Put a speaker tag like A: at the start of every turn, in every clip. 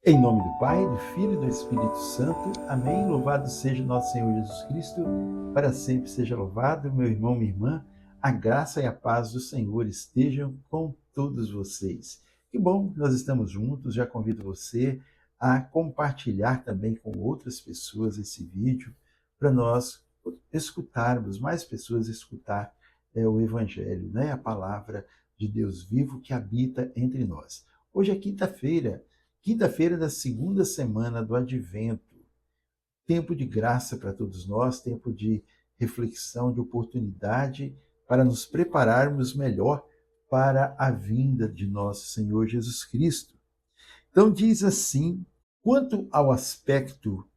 A: Em nome do Pai, do Filho e do Espírito Santo. Amém. Louvado seja nosso Senhor Jesus Cristo. Para sempre seja louvado. Meu irmão, minha irmã, a graça e a paz do Senhor estejam com todos vocês. Que bom que nós estamos juntos. Já convido você a compartilhar também com outras pessoas esse vídeo, para nós escutarmos, mais pessoas escutar o Evangelho, né? A palavra de Deus vivo que habita entre nós. Hoje é quinta-feira da segunda semana do Advento. Tempo de graça para todos nós, tempo de reflexão, de oportunidade para nos prepararmos melhor para a vinda de nosso Senhor Jesus Cristo. Então diz assim: quanto ao aspecto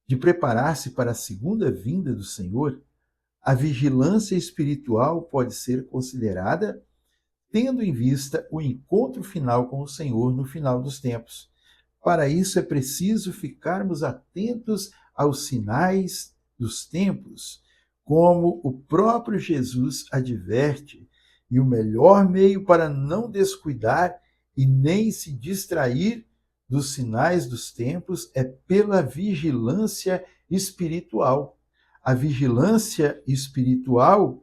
A: de preparar-se para a segunda vinda do Senhor, a vigilância espiritual pode ser considerada tendo em vista o encontro final com o Senhor no final dos tempos. Para isso é preciso ficarmos atentos aos sinais dos tempos, como o próprio Jesus adverte, e o melhor meio para não descuidar e nem se distrair dos sinais dos tempos é pela vigilância espiritual. A vigilância espiritual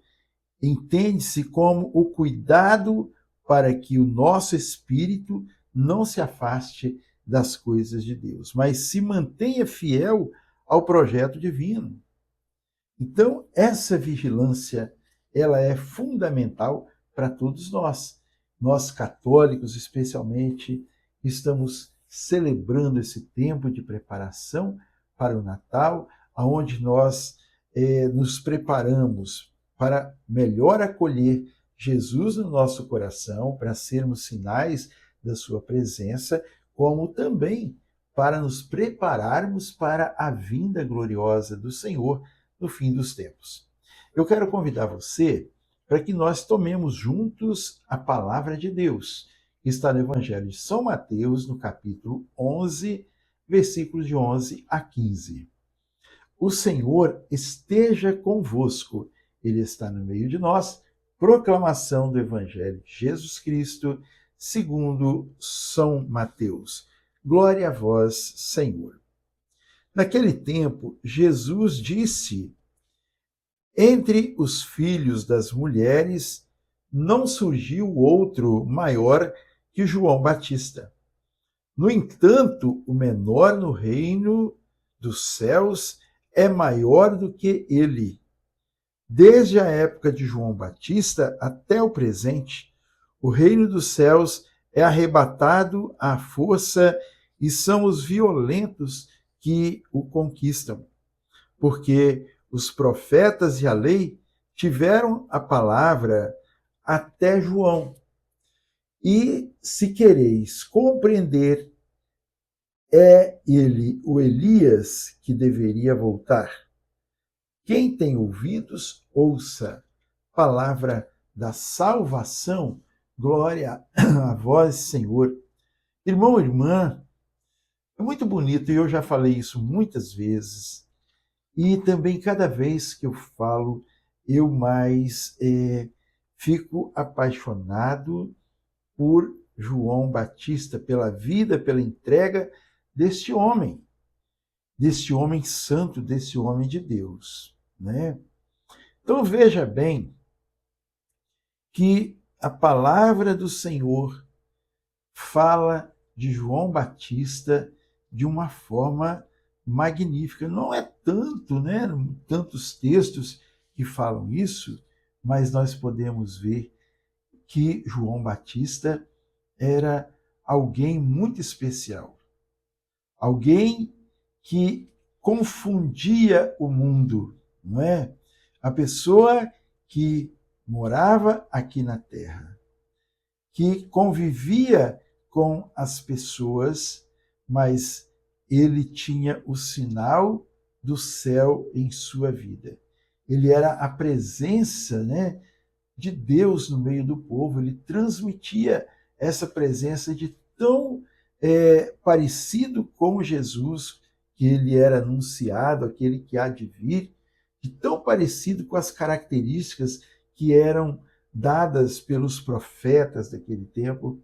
A: entende-se como o cuidado para que o nosso espírito não se afaste das coisas de Deus, mas se mantenha fiel ao projeto divino. Então, essa vigilância, ela é fundamental para todos nós. Nós católicos, especialmente, estamos celebrando esse tempo de preparação para o Natal, onde nós nos preparamos para melhor acolher Jesus no nosso coração, para sermos sinais da sua presença, como também para nos prepararmos para a vinda gloriosa do Senhor no fim dos tempos. Eu quero convidar você para que nós tomemos juntos a palavra de Deus, que está no Evangelho de São Mateus, no capítulo 11, versículos de 11 a 15. O Senhor esteja convosco, Ele está no meio de nós. Proclamação do Evangelho de Jesus Cristo, segundo São Mateus. Glória a vós, Senhor. Naquele tempo, Jesus disse: entre os filhos das mulheres não surgiu outro maior que João Batista. No entanto, o menor no reino dos céus é maior do que ele. Desde a época de João Batista até o presente, o reino dos céus é arrebatado à força e são os violentos que o conquistam. Porque os profetas e a lei tiveram a palavra até João. E se quereis compreender, é ele, o Elias, que deveria voltar. Quem tem ouvidos, ouça. Palavra da salvação. Glória a vós, Senhor. Irmão, irmã, é muito bonito, e eu já falei isso muitas vezes, e também cada vez que eu falo, eu mais fico apaixonado por João Batista, pela vida, pela entrega deste homem santo, desse homem de Deus, né? Então veja bem que a palavra do Senhor fala de João Batista de uma forma magnífica. Não é tanto, né? Tantos textos que falam isso, mas nós podemos ver que João Batista era alguém muito especial. Alguém que confundia o mundo, não é? A pessoa que morava aqui na Terra, que convivia com as pessoas, mas ele tinha o sinal do céu em sua vida. Ele era a presença, né, de Deus no meio do povo, ele transmitia essa presença de tão parecido com Jesus, que ele era anunciado, aquele que há de vir, de tão parecido com as características que eram dadas pelos profetas daquele tempo.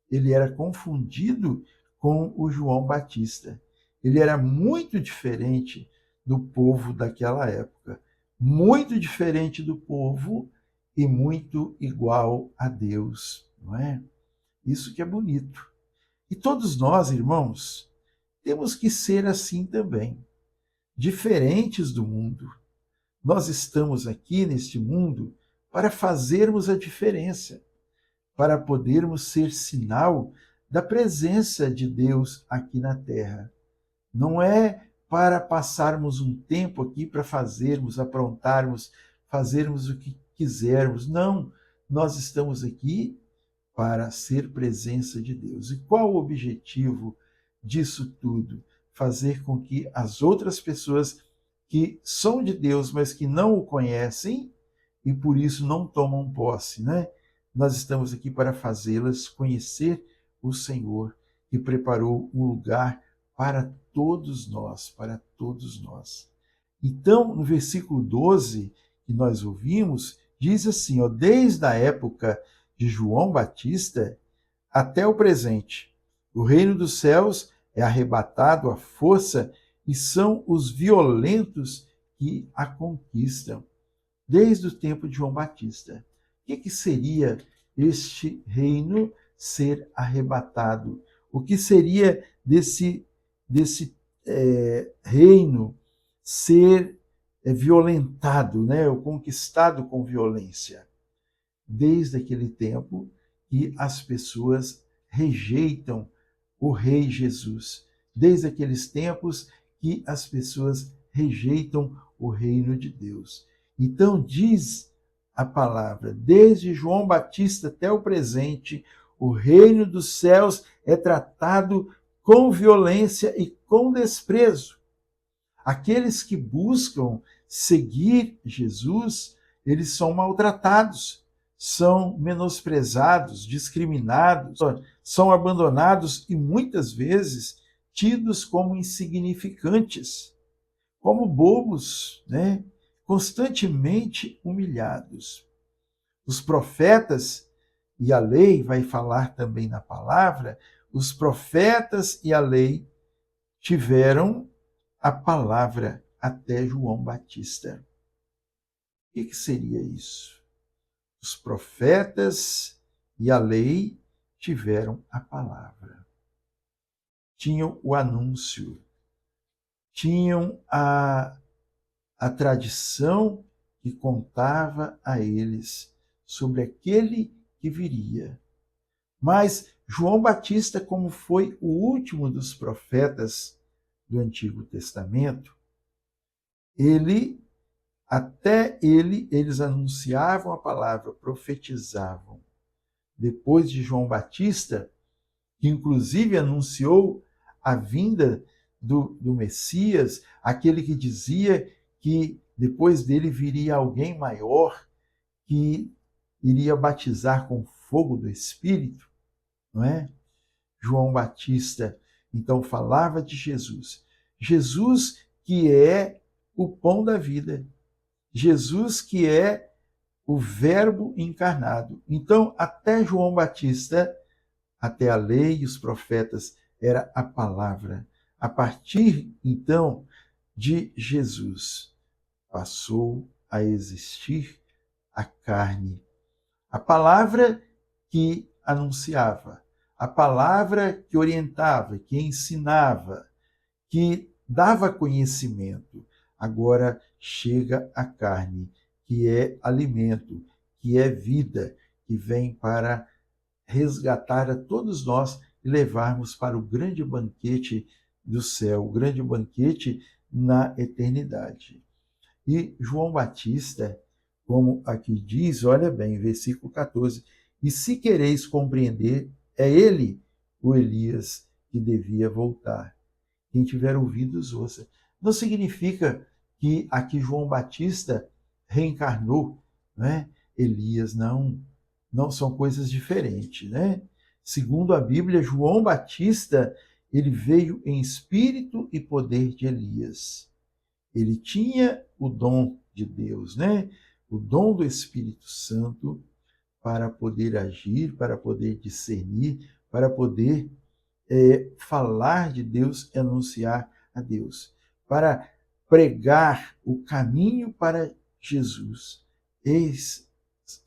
A: Ele era confundido com o João Batista. Ele era muito diferente do povo daquela época, muito diferente do povo e muito igual a Deus, não é? Isso que é bonito. E todos nós, irmãos, temos que ser assim também, diferentes do mundo. Nós estamos aqui neste mundo para fazermos a diferença, para podermos ser sinal da presença de Deus aqui na terra. Não é para passarmos um tempo aqui para fazermos, aprontarmos, fazermos o que quisermos. Não, nós estamos aqui para ser presença de Deus. E qual o objetivo disso tudo? Fazer com que as outras pessoas que são de Deus, mas que não o conhecem e por isso não tomam posse, né? Nós estamos aqui para fazê-las conhecer o Senhor, que preparou um lugar para todos nós, para todos nós. Então, no versículo 12 que nós ouvimos, diz assim, ó, desde a época de João Batista até o presente, o reino dos céus é arrebatado à força e são os violentos que a conquistam. Desde o tempo de João Batista. O que seria este reino ser arrebatado? O que seria desse reino ser violentado, né? Ou conquistado com violência? Desde aquele tempo que as pessoas rejeitam o Rei Jesus. Desde aqueles tempos que as pessoas rejeitam o reino de Deus. Então diz a palavra, desde João Batista até o presente, o reino dos céus é tratado com violência e com desprezo. Aqueles que buscam seguir Jesus, eles são maltratados, são menosprezados, discriminados, são abandonados e muitas vezes tidos como insignificantes, como bobos, né? Constantemente humilhados. Os profetas e a lei, vai falar também na palavra, os profetas e a lei tiveram a palavra até João Batista. O que seria isso? Os profetas e a lei tiveram a palavra. Tinham o anúncio, tinham a tradição que contava a eles sobre aquele que viria. Mas João Batista, como foi o último dos profetas do Antigo Testamento, eles anunciavam a palavra, profetizavam. Depois de João Batista, que inclusive anunciou a vinda do Messias, aquele que dizia que depois dele viria alguém maior que iria batizar com fogo do Espírito, não é? João Batista, então, falava de Jesus. Jesus que é o pão da vida. Jesus que é o Verbo encarnado. Então, até João Batista, até a lei e os profetas, era a palavra. A partir, então, de Jesus, passou a existir a carne. A palavra que anunciava, a palavra que orientava, que ensinava, que dava conhecimento. Agora chega a carne, que é alimento, que é vida, que vem para resgatar a todos nós e levarmos para o grande banquete do céu, o grande banquete na eternidade. E João Batista, como aqui diz, olha bem, versículo 14, e se quereis compreender, é ele, o Elias, que devia voltar. Quem tiver ouvidos, ouça. Não significa que aqui João Batista reencarnou, né? Elias, não. Não são coisas diferentes, né? Segundo a Bíblia, João Batista, ele veio em espírito e poder de Elias. Ele tinha o dom de Deus, né? O dom do Espírito Santo para poder agir, para poder discernir, para poder falar de Deus e anunciar a Deus, para pregar o caminho para Jesus. Eis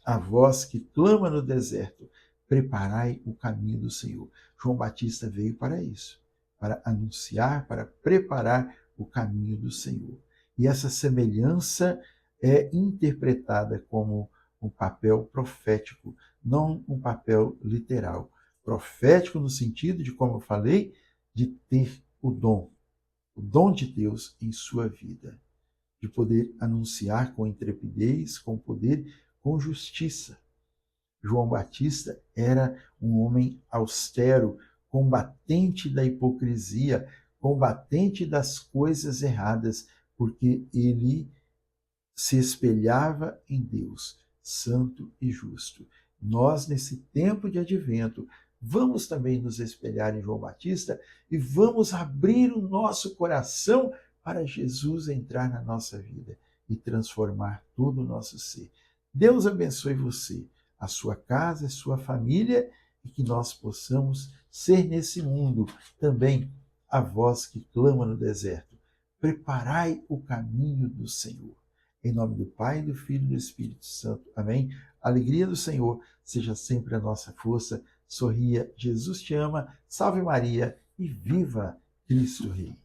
A: a voz que clama no deserto, preparai o caminho do Senhor. João Batista veio para isso, para anunciar, para preparar o caminho do Senhor. E essa semelhança é interpretada como um papel profético, não um papel literal. Profético no sentido de, como eu falei, de ter o dom de Deus em sua vida, de poder anunciar com intrepidez, com poder, com justiça. João Batista era um homem austero, combatente da hipocrisia, combatente das coisas erradas, porque ele se espelhava em Deus, santo e justo. Nós, nesse tempo de advento, vamos também nos espelhar em João Batista e vamos abrir o nosso coração para Jesus entrar na nossa vida e transformar todo o nosso ser. Deus abençoe você, a sua casa, a sua família, e que nós possamos ser nesse mundo também a voz que clama no deserto. Preparai o caminho do Senhor. Em nome do Pai, do Filho e do Espírito Santo. Amém? A alegria do Senhor seja sempre a nossa força. Sorria, Jesus te ama. Salve Maria e viva Cristo Rei.